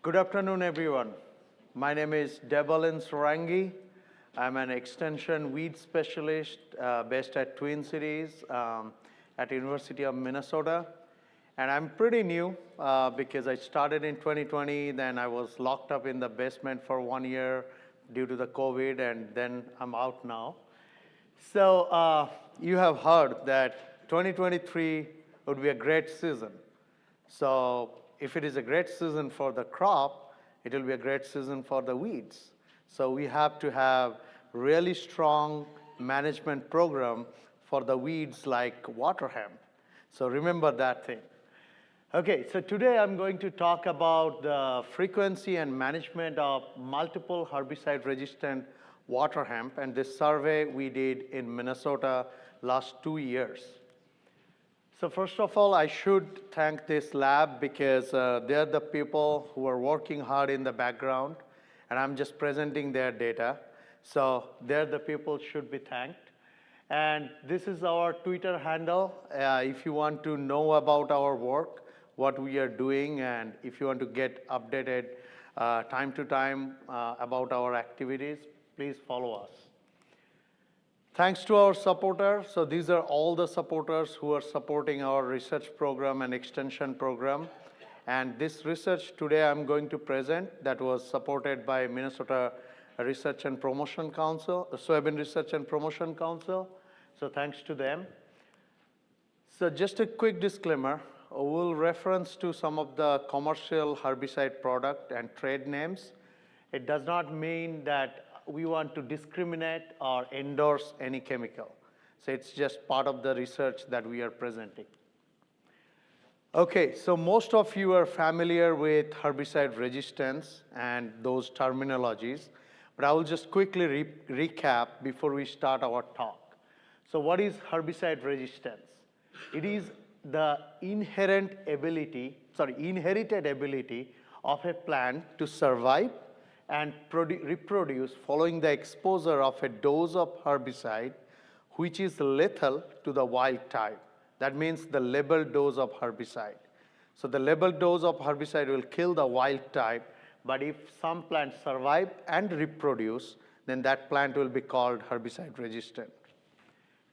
Good afternoon, everyone. My name is Debalin Sarangi. I'm an extension weed specialist based at Twin Cities at University of Minnesota. And I'm pretty new because I started in 2020, then I was locked up in the basement for 1 year due to the COVID, and then I'm out now. So you have heard that 2023 would be a great season. So if it is a great season for the crop, it will be a great season for the weeds. So we have to have really strong management program for the weeds like water hemp. So remember that thing. Okay, so today I'm going to talk about the frequency and management of multiple herbicide-resistant water hemp, and this survey we did in Minnesota last 2 years. So first of all, I should thank this lab because they're the people who are working hard in the background, and I'm just presenting their data. So they're the people should be thanked. And this is our Twitter handle. If you want to know about our work, what we are doing, and if you want to get updated time to time about our activities, please follow us. Thanks to our supporters. So these are all the supporters who are supporting our research program and extension program. And this research today I'm going to present that was supported by Minnesota Research and Promotion Council, the Soybean Research and Promotion Council. So thanks to them. So just a quick disclaimer. We'll reference to some of the commercial herbicide product and trade names. It does not mean that we want to discriminate or endorse any chemical. So it's just part of the research that we are presenting. Okay, so most of you are familiar with herbicide resistance and those terminologies, but I will just quickly recap before we start our talk. So what is herbicide resistance? It is the inherited ability of a plant to survive and reproduce following the exposure of a dose of herbicide which is lethal to the wild type. That means the labeled dose of herbicide. So the labeled dose of herbicide will kill the wild type, but if some plants survive and reproduce, then that plant will be called herbicide resistant.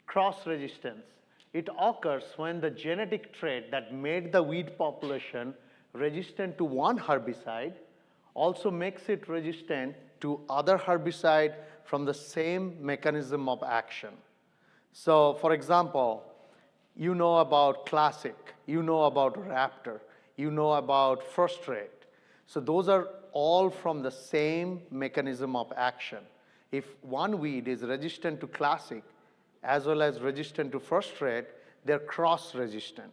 Cross resistance. It occurs when the genetic trait that made the weed population resistant to one herbicide also makes it resistant to other herbicide from the same mechanism of action. So for example, you know about Classic, you know about Raptor, you know about First Rate. So those are all from the same mechanism of action. If one weed is resistant to Classic, as well as resistant to First Rate, they're cross-resistant.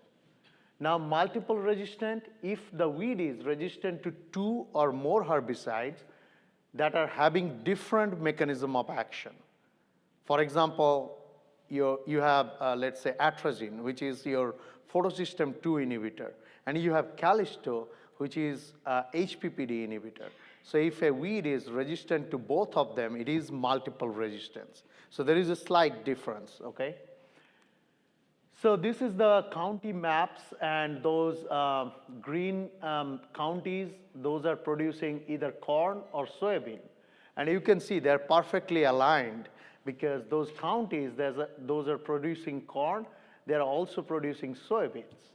Now, multiple resistant, if the weed is resistant to 2 or more herbicides that are having different mechanism of action. For example, you have, let's say, atrazine, which is your photosystem 2 inhibitor, and you have Callisto, which is HPPD inhibitor. So if a weed is resistant to both of them, it is multiple resistance. So there is a slight difference, okay? So this is the county maps, and those green counties, those are producing either corn or soybean. And you can see they're perfectly aligned because those counties, those are producing corn, they're also producing soybeans.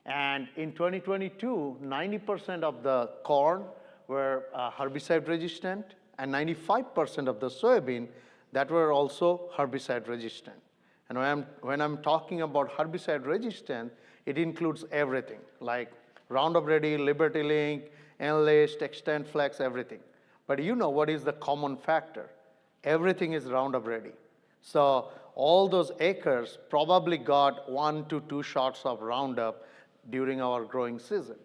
And in 2022, 90% of the corn were herbicide resistant, and 95% of the soybean that were also herbicide resistant. And when I'm talking about herbicide resistant, it includes everything, like Roundup Ready, Liberty Link, Enlist, Extend Flex, everything. But you know what is the common factor? Everything is Roundup Ready. So all those acres probably got 1 to 2 shots of Roundup during our growing season.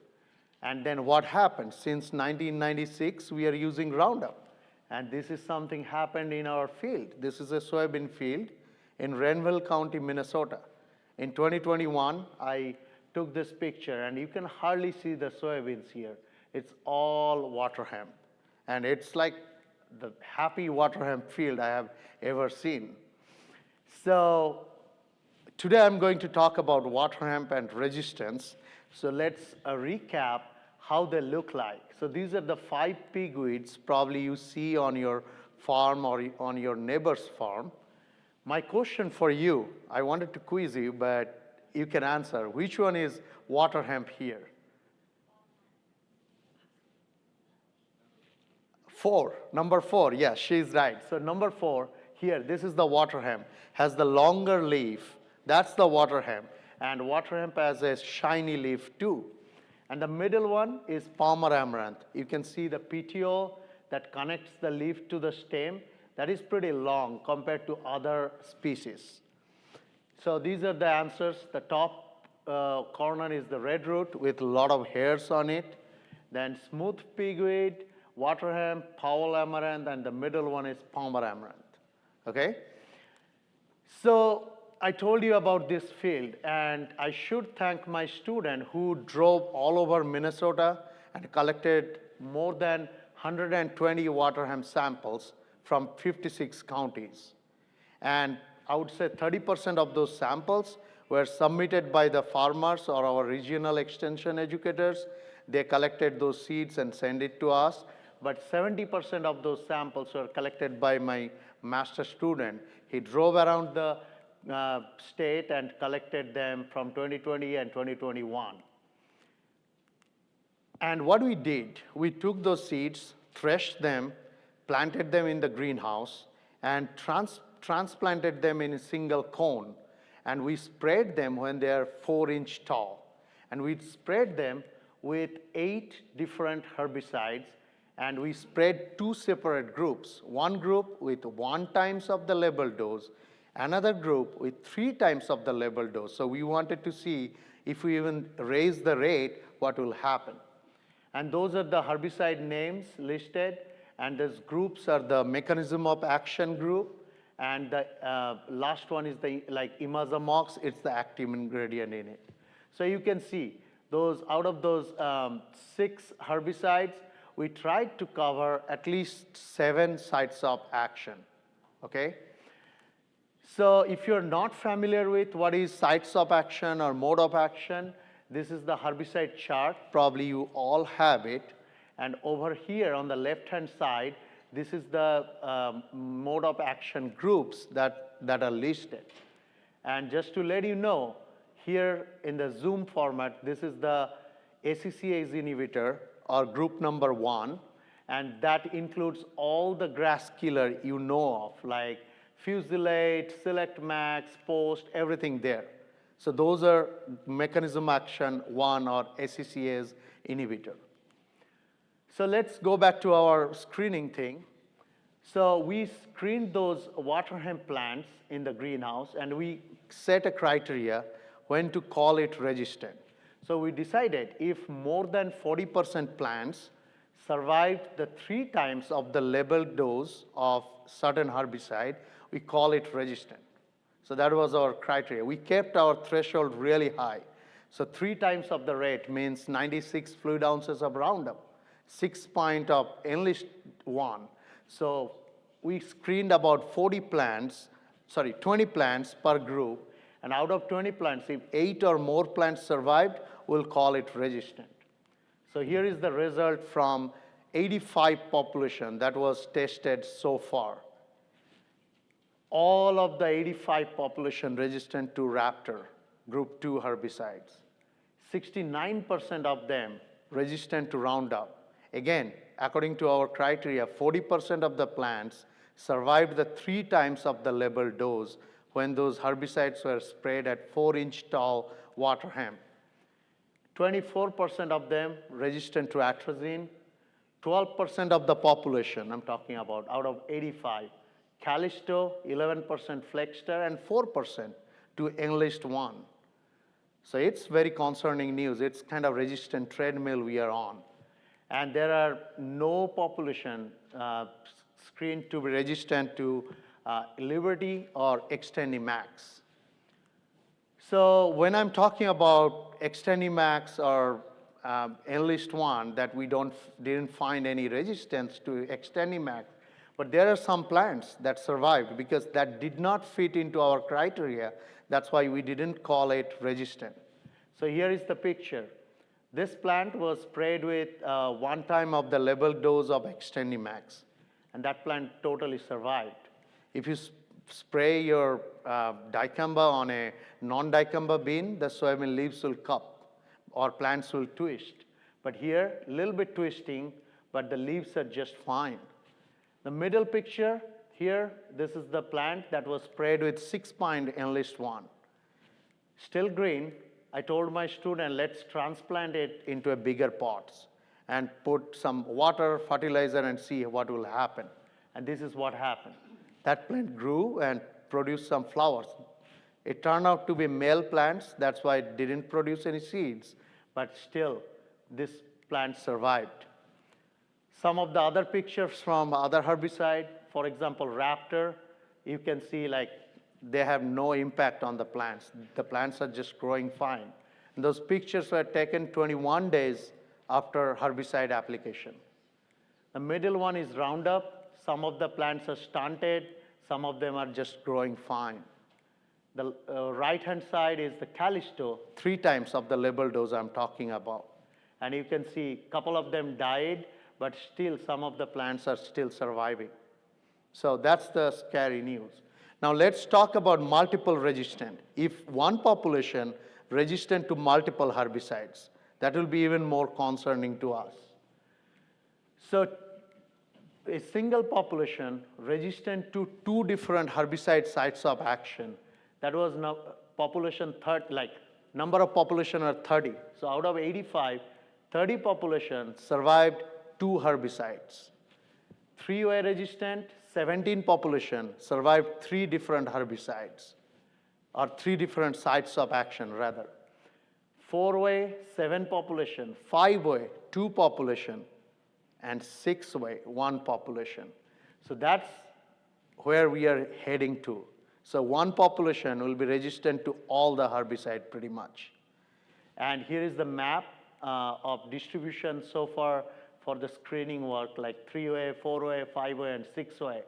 And then what happened? Since 1996, we are using Roundup. And this is something happened in our field. This is a soybean field in Renville County, Minnesota. In 2021, I took this picture, and you can hardly see the soybeans here. It's all water hemp. And it's like the happy water hemp field I have ever seen. So today I'm going to talk about water hemp and resistance. So let's recap how they look like. So these are the 5 pigweeds probably you see on your farm or on your neighbor's farm. My question for you, I wanted to quiz you, but you can answer. Which one is water hemp here? 4, number 4, yes, she's right. So number 4, here, this is the water hemp, has the longer leaf. That's the water hemp. And water hemp has a shiny leaf too. And the middle one is Palmer amaranth. You can see the petiole that connects the leaf to the stem. That is pretty long compared to other species. So these are the answers. The top corner is the red root with a lot of hairs on it. Then smooth pigweed, water hemp, Powell amaranth, and the middle one is Palmer amaranth. Okay? So I told you about this field, and I should thank my student who drove all over Minnesota and collected more than 120 water hemp samples from 56 counties. And I would say 30% of those samples were submitted by the farmers or our regional extension educators. They collected those seeds and sent it to us. But 70% of those samples were collected by my master student. He drove around the state and collected them from 2020 and 2021. And what we did, we took those seeds, threshed them, planted them in the greenhouse, and transplanted them in a single cone. And we sprayed them when they are 4-inch tall. And we sprayed them with 8 different herbicides. And we sprayed 2 separate groups. One group with 1 times of the labeled dose, another group with 3 times of the labeled dose. So we wanted to see if we even raise the rate, what will happen. And those are the herbicide names listed. And those groups are the mechanism of action group. And the last one is the imazamox, it's the active ingredient in it. So you can see those out of those 6 herbicides, we tried to cover at least 7 sites of action, okay? So if you're not familiar with what is sites of action or mode of action, this is the herbicide chart. Probably you all have it. And over here on the left-hand side, this is the mode of action groups that are listed. And just to let you know, here in the Zoom format, this is the ACCase inhibitor, or group number 1, and that includes all the grass killer you know of, like fusilate, select max, post, everything there. So those are mechanism action 1 or ACCase inhibitor. So let's go back to our screening thing. So we screened those water hemp plants in the greenhouse, and we set a criteria when to call it resistant. So we decided if more than 40% plants survived the 3 times of the labeled dose of certain herbicide, we call it resistant. So that was our criteria. We kept our threshold really high. So 3 times of the rate means 96 fluid ounces of Roundup, 6 point of Enlist 1. So we screened about 20 plants per group. And out of 20 plants, if 8 or more plants survived, we'll call it resistant. So here is the result from 85 population that was tested so far. All of the 85 population resistant to Raptor, group 2 herbicides. 69% of them resistant to Roundup. Again, according to our criteria, 40% of the plants survived the 3 times of the labeled dose when those herbicides were sprayed at 4-inch tall water hemp. 24% of them resistant to atrazine. 12% of the population, I'm talking about, out of 85. Callisto, 11% Flexster, and 4% to Enlist 1. So it's very concerning news. It's kind of resistant treadmill we are on. And there are no population screened to be resistant to Liberty or XtendiMax. So when I'm talking about XtendiMax or Enlist 1, that we didn't find any resistance to XtendiMax, but there are some plants that survived because that did not fit into our criteria. That's why we didn't call it resistant. So here is the picture. This plant was sprayed with one time of the labeled dose of Extendimax, and that plant totally survived. If you spray your dicamba on a non-dicamba bean, the soybean leaves will cup or plants will twist. But here, a little bit twisting, but the leaves are just fine. The middle picture here, this is the plant that was sprayed with 6-point Enlist 1. Still green. I told my student, let's transplant it into a bigger pots and put some water, fertilizer, and see what will happen. And this is what happened. That plant grew and produced some flowers. It turned out to be male plants. That's why it didn't produce any seeds. But still, this plant survived. Some of the other pictures from other herbicide, for example, Raptor, you can see like they have no impact on the plants. The plants are just growing fine. And those pictures were taken 21 days after herbicide application. The middle one is Roundup. Some of the plants are stunted. Some of them are just growing fine. The right-hand side is the Callisto, 3 times of the label dose I'm talking about. And you can see a couple of them died, but still some of the plants are still surviving. So that's the scary news. Now let's talk about multiple resistant. If one population resistant to multiple herbicides, that will be even more concerning to us. So a single population resistant to 2 different herbicide sites of action, that was population number of population are 30. So out of 85, 30 populations survived 2 herbicides. 3-way resistant, 17 population survived 3 different herbicides, or 3 different sites of action rather. 4-way, 7 population, 5-way, 2 population, and 6-way, 1 population. So that's where we are heading to. So 1 population will be resistant to all the herbicide pretty much. And here is the map of distribution so far for the screening work, like 3-way, 4-way, 5-way, and 6-way.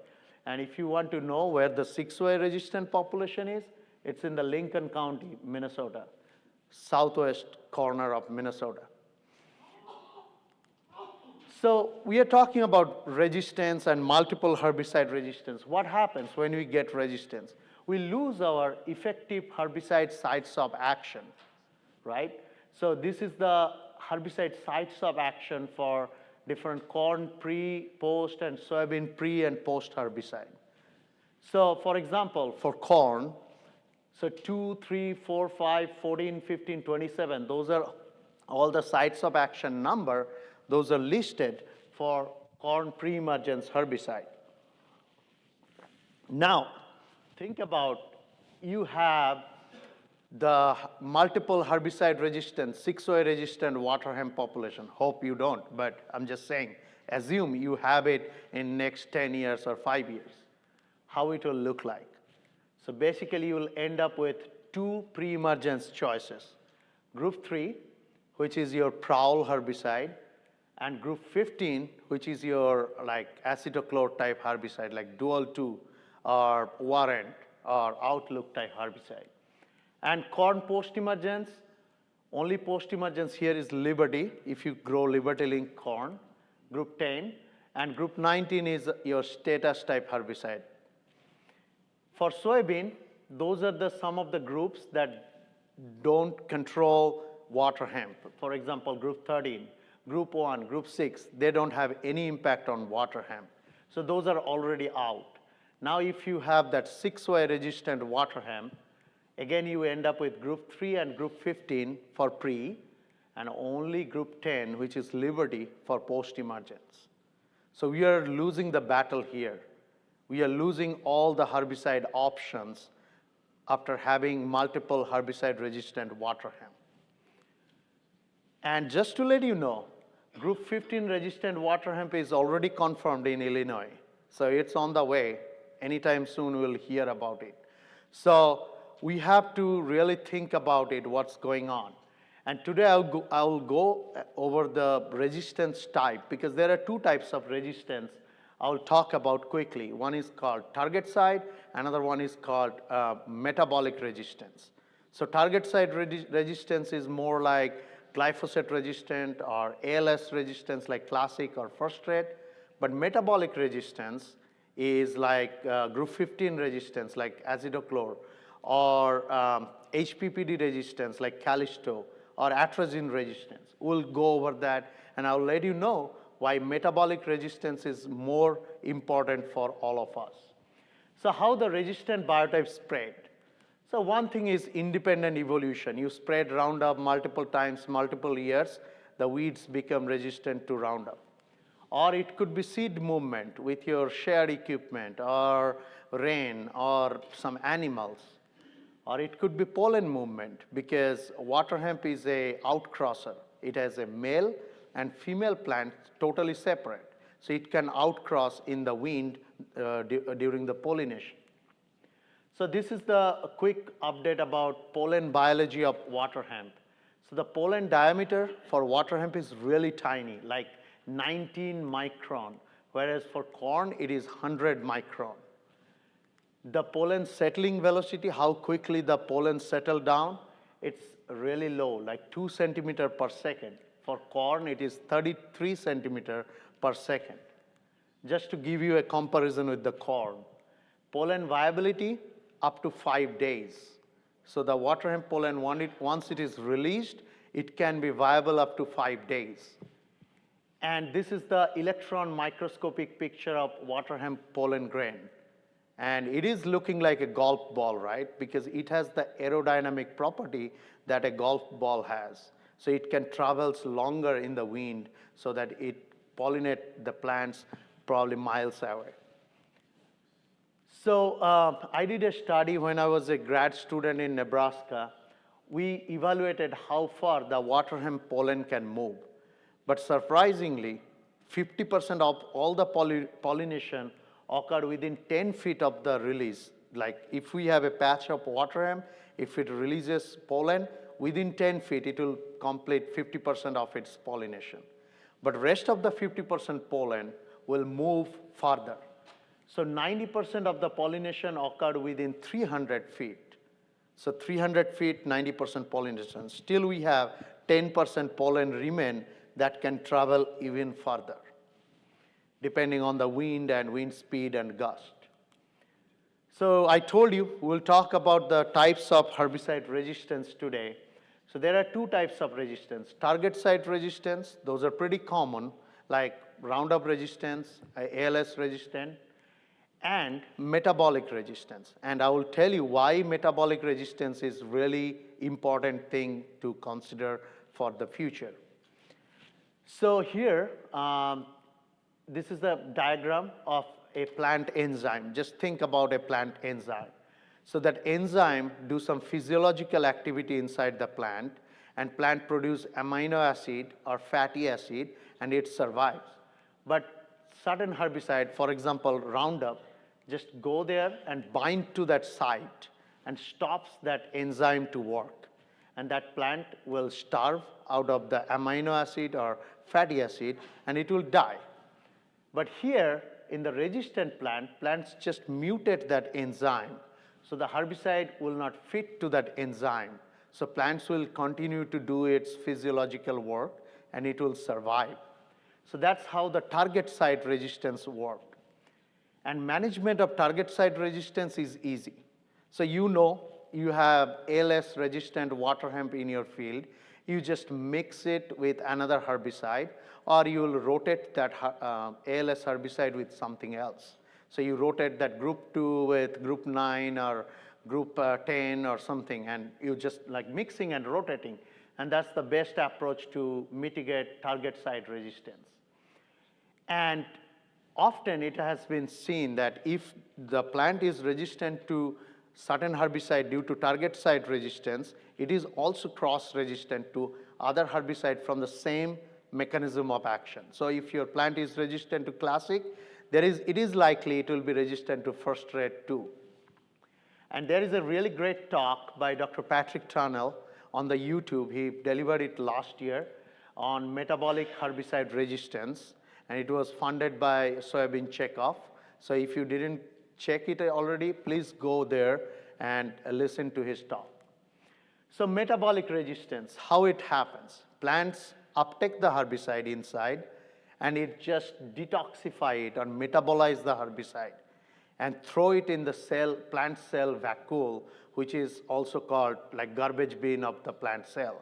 And if you want to know where the 6-way resistant population is, it's in the Lincoln County, Minnesota, southwest corner of Minnesota. So we are talking about resistance and multiple herbicide resistance. What happens when we get resistance? We lose our effective herbicide sites of action, right? So this is the herbicide sites of action for different corn pre, post, and soybean pre and post herbicide. So for example, for corn, so 2, 3, 4, 5, 14, 15, 27, those are all the sites of action number. Those are listed for corn pre-emergence herbicide. Now, think about you have the multiple herbicide resistant, 6-way resistant water hemp population. Hope you don't, but I'm just saying, assume you have it in next 10 years or 5 years. How it will look like. So basically you will end up with 2 pre-emergence choices. Group 3, which is your prowl herbicide, and group 15, which is your like acetochlor type herbicide, like Dual 2 or Warrant or Outlook type herbicide. And corn post-emergence, only post-emergence here is Liberty, if you grow Liberty-linked corn, group 10, and group 19 is your status type herbicide. For soybean, those are some of the groups that don't control water hemp. For example, group 13, group 1, group 6, they don't have any impact on water hemp. So those are already out. Now if you have that 6-way resistant water hemp, again you end up with group 3 and group 15 for pre, and only group 10, which is Liberty, for post-emergence. So we are losing the battle here. We are losing all the herbicide options after having multiple herbicide resistant water hemp. And just to let you know, group 15 resistant water hemp is already confirmed in Illinois. So it's on the way. Anytime soon we'll hear about it. So we have to really think about it, what's going on. And today I'll go over the resistance type, because there are 2 types of resistance I'll talk about quickly. One is called target site, another one is called metabolic resistance. So target site resistance is more like glyphosate resistant or ALS resistance like classic or first rate, but metabolic resistance is like group 15 resistance like azidochlor, or HPPD resistance like Callisto, or atrazine resistance. We'll go over that, and I'll let you know why metabolic resistance is more important for all of us. So how the resistant biotypes spread? So one thing is independent evolution. You spread Roundup multiple times, multiple years, the weeds become resistant to Roundup. Or it could be seed movement with your shared equipment, or rain, or some animals. Or it could be pollen movement, because water hemp is a outcrosser. It has a male and female plant totally separate. So it can outcross in the wind during the pollination. So this is the quick update about pollen biology of water hemp. So the pollen diameter for water hemp is really tiny, like 19 micron, whereas for corn it is 100 micron. The pollen settling velocity, how quickly the pollen settle down, it's really low, like 2 centimeter per second. For corn, it is 33 centimeter per second. Just to give you a comparison with the corn. Pollen viability, up to 5 days. So the water hemp pollen, once it is released, it can be viable up to 5 days. And this is the electron microscopic picture of water hemp pollen grain. And it is looking like a golf ball, right? Because it has the aerodynamic property that a golf ball has. So it can travel longer in the wind so that it pollinates the plants probably miles away. So I did a study when I was a grad student in Nebraska. We evaluated how far the water hemp pollen can move. But surprisingly, 50% of all the pollination occurred within 10 feet of the release. Like if we have a patch of water hemp, if it releases pollen, within 10 feet, it will complete 50% of its pollination. But rest of the 50% pollen will move farther. So 90% of the pollination occurred within 300 feet. So 300 feet, 90% pollination. Still we have 10% pollen remain that can travel even further, depending on the wind and wind speed and gust. So I told you we'll talk about the types of herbicide resistance today. So there are two types of resistance. Target site resistance, those are pretty common, like Roundup resistance, ALS resistant, and metabolic resistance. And I will tell you why metabolic resistance is really important thing to consider for the future. So here, this is a diagram of a plant enzyme. Just think about a plant enzyme. So that enzyme do some physiological activity inside the plant, and plant produce amino acid or fatty acid, and it survives. But certain herbicide, for example, Roundup, just go there and bind to that site and stops that enzyme to work. And that plant will starve out of the amino acid or fatty acid, and it will die. But here, in the resistant plant, plants just mutate that enzyme. So the herbicide will not fit to that enzyme. So plants will continue to do its physiological work, and it will survive. So that's how the target site resistance works. And management of target site resistance is easy. So you know you have ALS resistant water hemp in your field. You just mix it with another herbicide, or you will rotate that ALS herbicide with something else. So you rotate that group 2 with group 9 or group 10 or something, and you just like mixing and rotating. And that's the best approach to mitigate target site resistance. And often it has been seen that if the plant is resistant to certain herbicide due to target site resistance, it is also cross-resistant to other herbicide from the same mechanism of action. So if your plant is resistant to classic, it is likely it will be resistant to first rate too. And there is a really great talk by Dr. Patrick Tunnell on the YouTube. He delivered it last year on metabolic herbicide resistance, and it was funded by Soybean Checkoff. So if you didn't check it already, please go there and listen to his talk. So metabolic resistance, how it happens. Plants uptake the herbicide inside, and it just detoxify it or metabolize the herbicide and throw it in the plant cell vacuole, which is also called like garbage bin of the plant cell.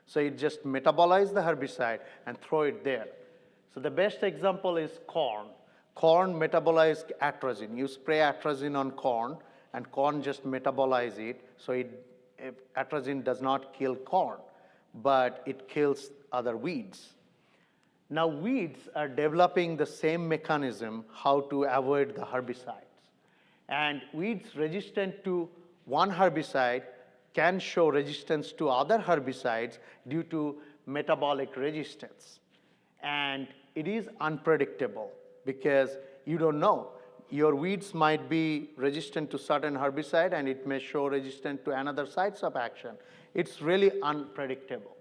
So it just metabolize the herbicide and throw it there. So the best example is corn. Corn metabolize atrazine. You spray atrazine on corn, and corn just metabolize it. So atrazine does not kill corn, but it kills other weeds. Now weeds are developing the same mechanism how to avoid the herbicides. And weeds resistant to one herbicide can show resistance to other herbicides due to metabolic resistance. And it is unpredictable because you don't know. Your weeds might be resistant to certain herbicide and it may show resistant to another sites of action. It's really unpredictable.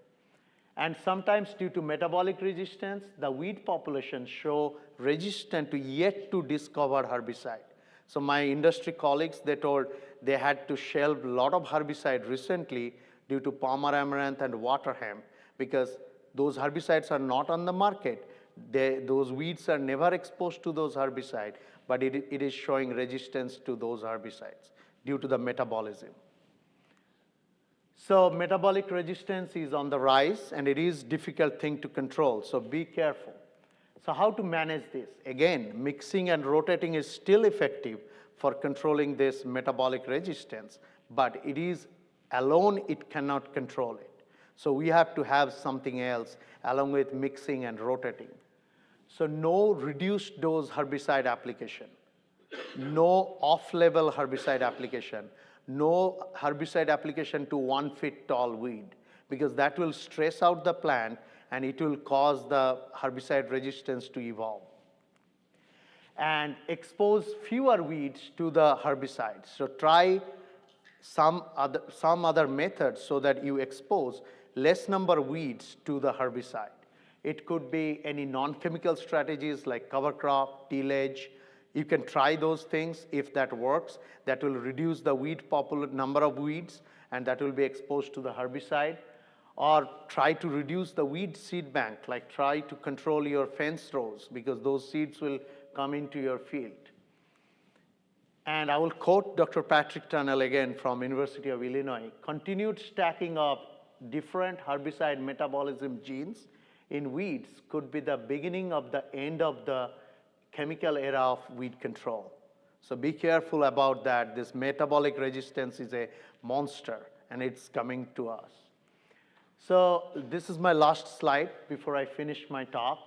And sometimes due to metabolic resistance, the weed population show resistant to yet to discover herbicide. So my industry colleagues, they told they had to shelve a lot of herbicide recently due to palmer amaranth and water hemp because those herbicides are not on the market. Those weeds are never exposed to those herbicides, but it is showing resistance to those herbicides due to the metabolism. So metabolic resistance is on the rise, and it is a difficult thing to control, so be careful. So how to manage this? Again, mixing and rotating is still effective for controlling this metabolic resistance, but it is alone, it cannot control it. So we have to have something else along with mixing and rotating. So no reduced dose herbicide application, no off-level herbicide application, no herbicide application to 1 foot tall weed, because that will stress out the plant and it will cause the herbicide resistance to evolve. And expose fewer weeds to the herbicide. So try some other methods so that you expose less number of weeds to the herbicide. It could be any non-chemical strategies like cover crop, tillage. You can try those things. If that works, that will reduce the number of weeds, and that will be exposed to the herbicide. Or try to reduce the weed seed bank, like try to control your fence rows because those seeds will come into your field. And I will quote Dr. Patrick Tunnell again from University of Illinois. Continued stacking of different herbicide metabolism genes in weeds could be the beginning of the end of the chemical era of weed control. So be careful about that. This metabolic resistance is a monster, and it's coming to us. So this is my last slide before I finish my talk.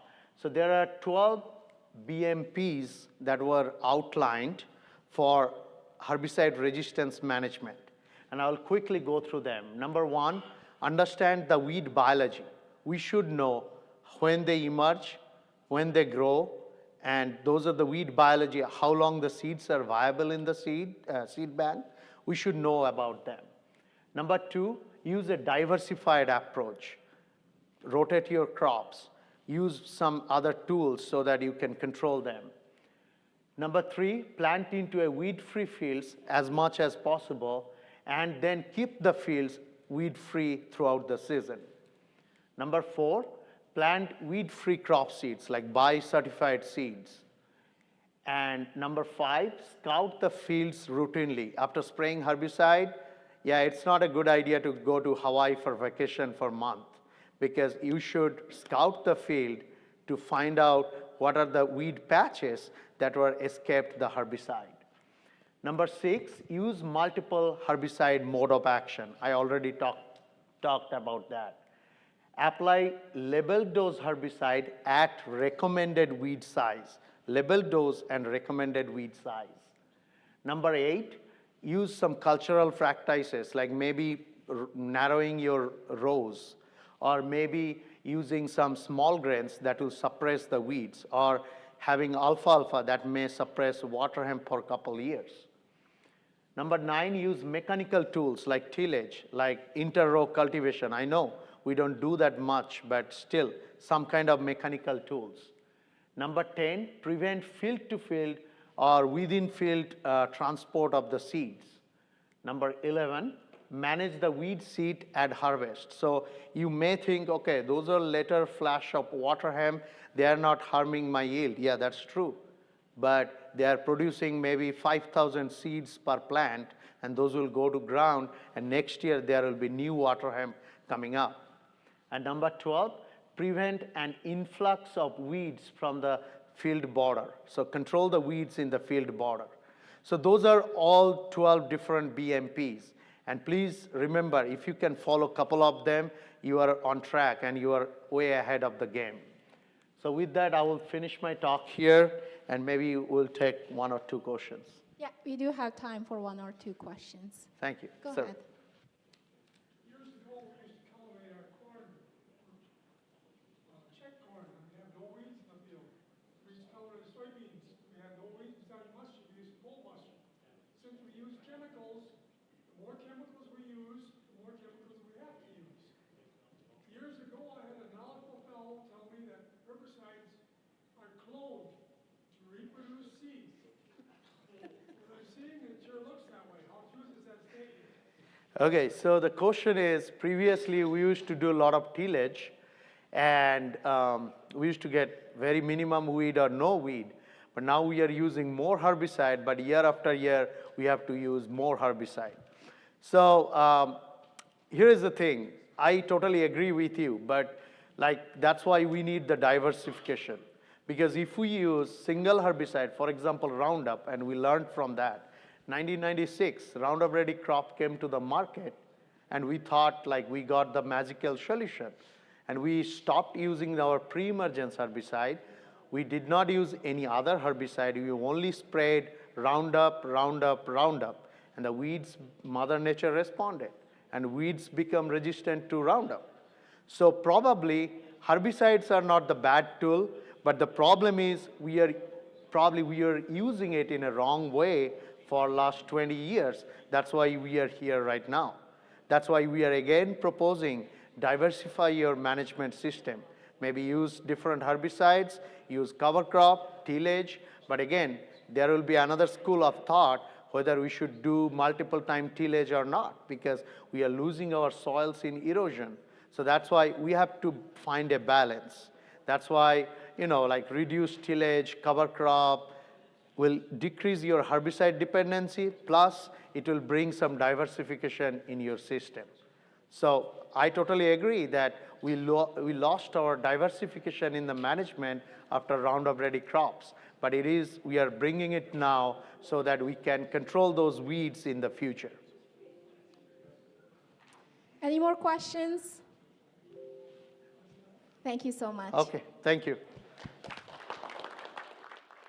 So there are 12 BMPs that were outlined for herbicide resistance management. And I'll quickly go through them. Number one, understand the weed biology. We should know when they emerge, when they grow, and those are the weed biology, how long the seeds are viable in the seed bank. We should know about them. Number two, use a diversified approach. Rotate your crops. Use some other tools so that you can control them. Number three, plant into a weed-free fields as much as possible, and then keep the fields weed-free throughout the season. Number four, plant weed-free crop seeds, like buy certified seeds. And number five, scout the fields routinely. After spraying herbicide, yeah, it's not a good idea to go to Hawaii for vacation for a month, because you should scout the field to find out what are the weed patches that were escaped the herbicide. Number six, use multiple herbicide mode of action. I already talked about that. Apply labeled dose herbicide at recommended weed size. Labeled dose and recommended weed size. Number eight, use some cultural practices, like maybe narrowing your rows, or maybe using some small grains that will suppress the weeds, or having alfalfa that may suppress water hemp for a couple years. Number nine, use mechanical tools like tillage, like inter-row cultivation. I know we don't do that much, but still some kind of mechanical tools. Number 10, prevent field-to-field or within field transport of the seeds. Number 11, manage the weed seed at harvest. So you may think, okay, those are later flash of water hemp, they are not harming my yield. Yeah, that's true. But they are producing maybe 5,000 seeds per plant, and those will go to ground, and next year there will be new water hemp coming up. And number 12, prevent an influx of weeds from the field border. So control the weeds in the field border. So those are all 12 different BMPs. And please remember, if you can follow a couple of them, you are on track and you are way ahead of the game. So with that, I will finish my talk here, and maybe we'll take one or two questions. Yeah, we do have time for one or two questions. Thank you. Go Sir. ahead. Years ago, we used to cultivate our corn, check corn, and we had no weeds in the field. We used to cultivate soybeans, we had no weeds besides mustard, we used coal mustard. Since we use chemicals, the more chemicals we use, the more chemicals we have to use. Years ago, I had a knowledgeable fellow tell me that herbicides are cloned to reproduce seeds. Well, I'm seeing it sure looks that way. How true is that statement? Okay, so the question is, previously we used to do a lot of tillage, and we used to get very minimum weed or no weed. But now we are using more herbicide, but year after year, we have to use more herbicide. So here is the thing. I totally agree with you, but that's why we need the diversification. Because if we use single herbicide, for example, Roundup, and we learned from that, 1996, Roundup Ready crop came to the market, and we thought we got the magical solution. And we stopped using our pre-emergence herbicide. We did not use any other herbicide. We only sprayed Roundup, Roundup, Roundup. And the weeds, Mother Nature responded. And weeds become resistant to Roundup. So probably herbicides are not the bad tool, but the problem is we are using it in a wrong way for last 20 years. That's why we are here right now. That's why we are again proposing diversify your management system. Maybe use different herbicides, use cover crop, tillage, but again, there will be another school of thought whether we should do multiple time tillage or not, because we are losing our soils in erosion. So that's why we have to find a balance. That's why, reduce tillage, cover crop, will decrease your herbicide dependency, plus it will bring some diversification in your system. So I totally agree that we lost our diversification in the management after Roundup Ready crops, but we are bringing it now so that we can control those weeds in the future. Any more questions? Thank you so much. Okay, thank you.